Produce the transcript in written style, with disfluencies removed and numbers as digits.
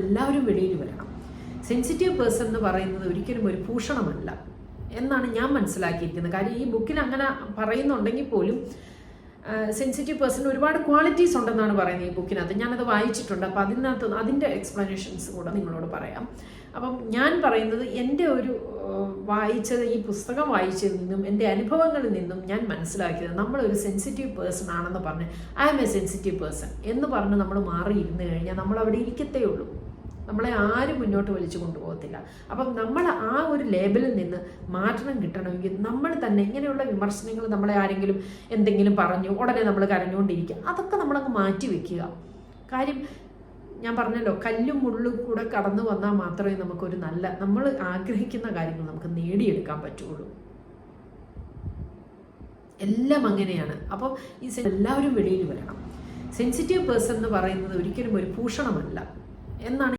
എല്ലാവരും വെളിയിൽ വരണം. സെൻസിറ്റീവ് പേഴ്സൺ എന്ന് പറയുന്നത് ഒരിക്കലും ഒരു ഭൂഷണമല്ല എന്നാണ് ഞാൻ മനസ്സിലാക്കിയിരിക്കുന്നത്. കാര്യം ഈ ബുക്കിൽ അങ്ങനെ പറയുന്നുണ്ടെങ്കിൽ പോലും സെൻസിറ്റീവ് പേഴ്സൺ ഒരുപാട് ക്വാളിറ്റീസ് ഉണ്ടെന്നാണ് പറയുന്നത് ഈ ബുക്കിനകത്ത്. ഞാനത് വായിച്ചിട്ടുണ്ട്. അപ്പോൾ അതിൻ്റെ എക്സ്പ്ലനേഷൻസ് കൂടെ നിങ്ങളോട് പറയാം. അപ്പം ഞാൻ പറയുന്നത് എൻ്റെ ഒരു ഈ പുസ്തകം വായിച്ചതിൽ നിന്നും എൻ്റെ അനുഭവങ്ങളിൽ നിന്നും ഞാൻ മനസ്സിലാക്കിയത്, നമ്മളൊരു സെൻസിറ്റീവ് പേഴ്സൺ ആണെന്ന് പറഞ്ഞ് I am a sensitive person എന്ന് പറഞ്ഞ് നമ്മൾ മാറിയിരുന്നു കഴിഞ്ഞാൽ നമ്മൾ അവിടെ ഇരിക്കത്തേ ഉള്ളൂ. നമ്മളെ ആരും മുന്നോട്ട് വലിച്ചു കൊണ്ടുപോകത്തില്ല. അപ്പം നമ്മൾ ആ ഒരു ലേബലിൽ നിന്ന് മാറ്റണം കിട്ടണമെങ്കിൽ നമ്മൾ തന്നെ ഇങ്ങനെയുള്ള വിമർശനങ്ങൾ, നമ്മളെ ആരെങ്കിലും എന്തെങ്കിലും പറഞ്ഞു ഉടനെ നമ്മൾ കരഞ്ഞുകൊണ്ടിരിക്കുക, അതൊക്കെ നമ്മളങ്ങ് മാറ്റി വെക്കുക. കാര്യം ഞാൻ പറഞ്ഞല്ലോ, കല്ലും മുള്ളും കൂടെ കടന്നു വന്നാൽ മാത്രമേ നമുക്കൊരു നമ്മൾ ആഗ്രഹിക്കുന്ന കാര്യങ്ങൾ നമുക്ക് നേടിയെടുക്കാൻ പറ്റുള്ളൂ. എല്ലാം അങ്ങനെയാണ്. അപ്പം എല്ലാവരും വെളിയിൽ വരണം. സെൻസിറ്റീവ് പേഴ്സൺ എന്ന് പറയുന്നത് ഒരിക്കലും ഒരു ഭൂഷണമല്ല എന്നാണ്